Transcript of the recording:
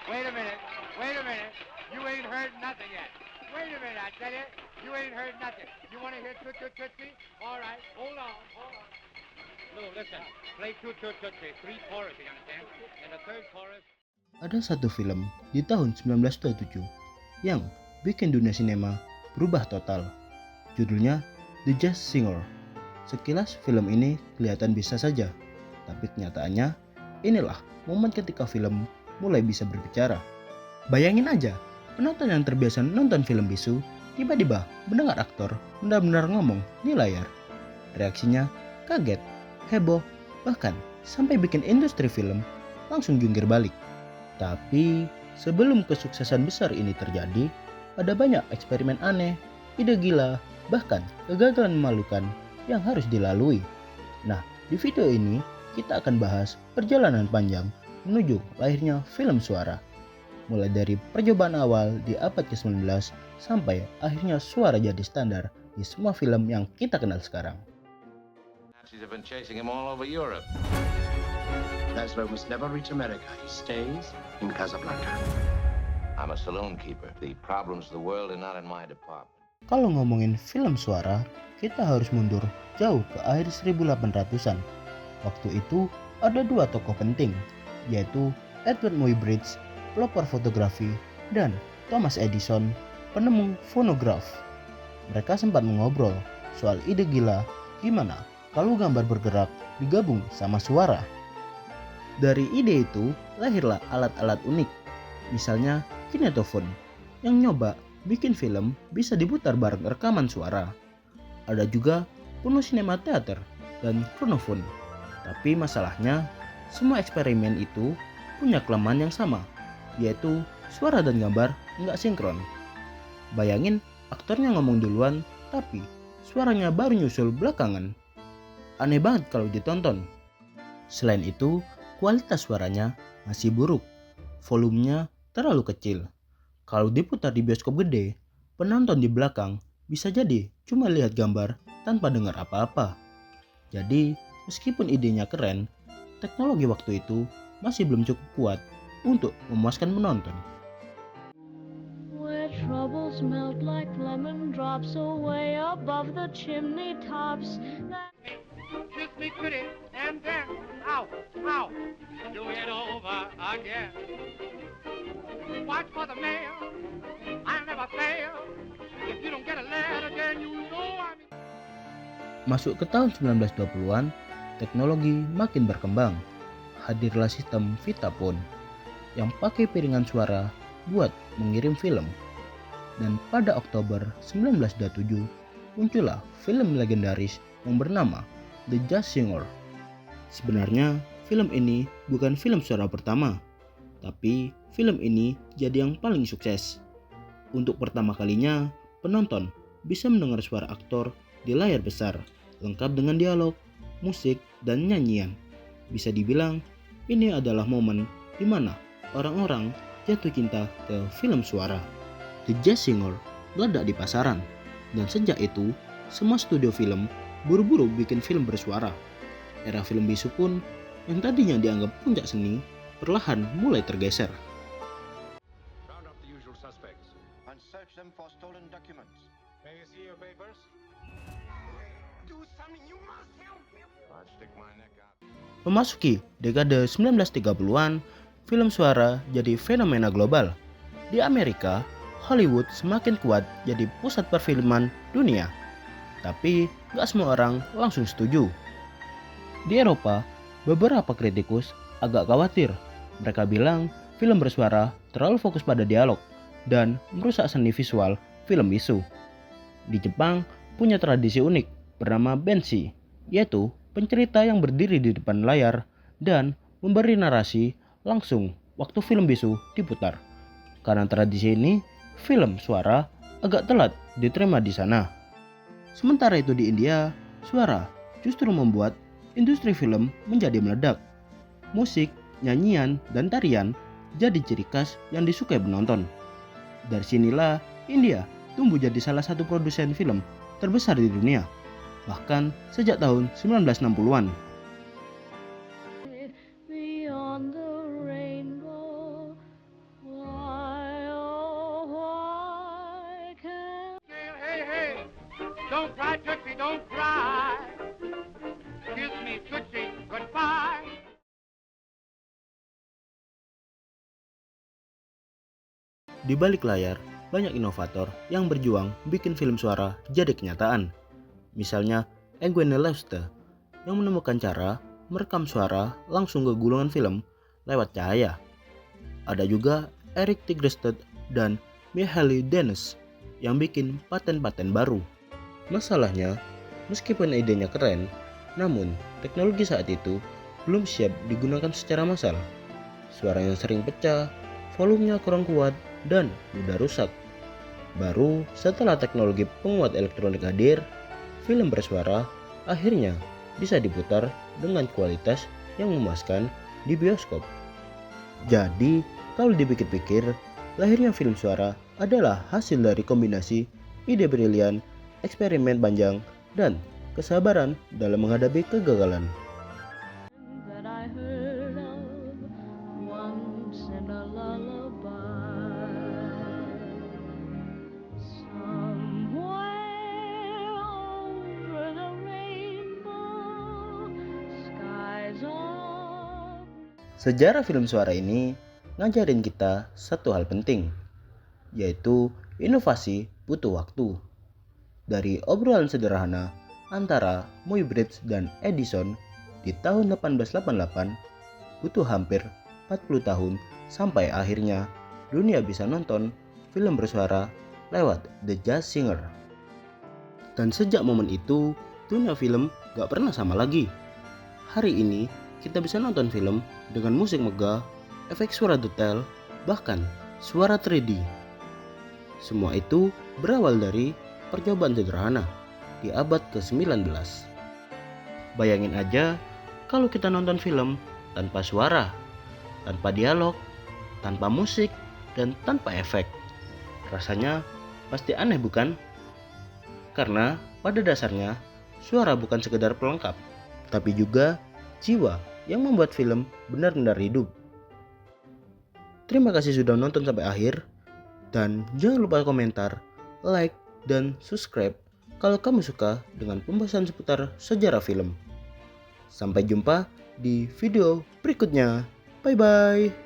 Wait a minute. Wait a minute. You ain't heard nothing yet. Wait a minute, I tell you. You ain't heard nothing. You want to hear Toot Toot Tootsie? All right. Hold on. Hold on. No, listen. Play Toot Toot Tootsie. Three choruses, you understand? And the third chorus. Ada satu film di tahun 1927 yang bikin dunia sinema berubah total. Judulnya The Jazz Singer. Sekilas film ini kelihatan biasa saja, tapi kenyataannya inilah momen ketika film mulai bisa berbicara. Bayangin aja, penonton yang terbiasa nonton film bisu tiba-tiba mendengar aktor benar-benar ngomong di layar. Reaksinya kaget, heboh, bahkan sampai bikin industri film langsung jungkir balik. Tapi sebelum kesuksesan besar ini terjadi, ada banyak eksperimen aneh, ide gila, bahkan kegagalan memalukan yang harus dilalui. Nah, di video ini kita akan bahas perjalanan panjang menuju lahirnya film suara. Mulai dari percobaan awal di abad ke-19 sampai akhirnya suara jadi standar di semua film yang kita kenal sekarang. Nazis have been chasing him all over Europe. Laszlo must never reach America. He stays in Casablanca. I'm a saloon keeper. The problems of the world are not in my department. Kalau ngomongin film suara, kita harus mundur jauh ke akhir 1800-an. Waktu itu ada dua tokoh penting, yaitu Edward Muybridge, pelopor fotografi, dan Thomas Edison, penemu fonograf. Mereka sempat mengobrol soal ide gila gimana kalau gambar bergerak digabung sama suara. Dari ide itu lahirlah alat-alat unik, misalnya kinetofon, yang nyoba bikin film bisa diputar bareng rekaman suara. Ada juga kuno sinema teater dan kronofon. Tapi masalahnya, semua eksperimen itu punya kelemahan yang sama, yaitu suara dan gambar nggak sinkron. Bayangin aktornya ngomong duluan, tapi suaranya baru nyusul belakangan. Aneh banget kalau ditonton. Selain itu, kualitas suaranya masih buruk. Volumenya terlalu kecil. Kalau diputar di bioskop gede, penonton di belakang bisa jadi cuma lihat gambar tanpa dengar apa-apa. Jadi, meskipun idenya keren, teknologi waktu itu masih belum cukup kuat untuk memuaskan penonton. Where troubles melt like lemon drops away above the chimney tops. Kiss me goody and then, ow, ow, do it over again. Watch for the mail, I'll never fail. If you don't get a letter, then you know I'm... Masuk ke tahun 1920-an, teknologi makin berkembang. Hadirlah sistem Vitaphone yang pakai piringan suara buat mengirim film. Dan pada Oktober 1927, muncullah film legendaris yang bernama The Jazz Singer. Sebenarnya, film ini bukan film suara pertama, tapi film ini jadi yang paling sukses. Untuk pertama kalinya, penonton bisa mendengar suara aktor di layar besar, lengkap dengan dialog, musik, dan nyanyian. Bisa dibilang, ini adalah momen di mana orang-orang jatuh cinta ke film suara. The Jazz Singer meledak di pasaran, dan sejak itu, semua studio film buru-buru bikin film bersuara. Era film bisu pun, yang tadinya dianggap puncak seni, perlahan mulai tergeser. Round up the usual suspects and search them for stolen documents. May you see your papers? Do something, you must help me. I'll stick my neck out. Memasuki dekade 1930-an, film suara jadi fenomena global. Di Amerika, Hollywood semakin kuat jadi pusat perfilman dunia. Tapi gak semua orang langsung setuju. Di Eropa, beberapa kritikus agak khawatir. Mereka bilang film bersuara terlalu fokus pada dialog dan merusak seni visual film bisu. Di Jepang punya tradisi unik bernama Benshi, yaitu pencerita yang berdiri di depan layar dan memberi narasi langsung waktu film bisu diputar. Karena tradisi ini, film suara agak telat diterima di sana. Sementara itu di India, suara justru membuat industri film menjadi meledak. Musik, nyanyian, dan tarian jadi ciri khas yang disukai penonton. Dari sinilah India tumbuh jadi salah satu produsen film terbesar di dunia, bahkan sejak tahun 1960-an. Beyond the rainbow, Di balik layar, banyak inovator yang berjuang bikin film suara jadi kenyataan. Misalnya, Engwene Leuste yang menemukan cara merekam suara langsung ke gulungan film lewat cahaya. Ada juga Erik Tigrestad dan Mihaly Dennis yang bikin paten-paten baru. Masalahnya, meskipun idenya keren, namun teknologi saat itu belum siap digunakan secara massal. Suaranya sering pecah, volumenya kurang kuat, dan mudah rusak. Baru setelah teknologi penguat elektronik hadir, film bersuara akhirnya bisa diputar dengan kualitas yang memuaskan di bioskop. Jadi, kalau dipikir-pikir, lahirnya film suara adalah hasil dari kombinasi ide brilian, eksperimen panjang, dan kesabaran dalam menghadapi kegagalan. That I heard of once in a lullaby. Somewhere over the rainbow, skies are Sejarah film suara ini ngajarin kita satu hal penting, yaitu inovasi butuh waktu. Dari obrolan sederhana antara Muybridge dan Edison di tahun 1888, butuh hampir 40 tahun sampai akhirnya dunia bisa nonton film bersuara lewat The Jazz Singer. Dan sejak momen itu, dunia film gak pernah sama lagi. Hari ini, kita bisa nonton film dengan musik megah, efek suara detail, bahkan suara 3D. Semua itu berawal dari percobaan sederhana di abad ke-19. Bayangin aja kalau kita nonton film tanpa suara, tanpa dialog, tanpa musik, dan tanpa efek. Rasanya pasti aneh bukan? Karena pada dasarnya suara bukan sekedar pelengkap, tapi juga jiwa yang membuat film benar-benar hidup. Terima kasih sudah nonton sampai akhir, dan jangan lupa komentar, like, dan subscribe kalau kamu suka dengan pembahasan seputar sejarah film. Sampai jumpa di video berikutnya. Bye bye.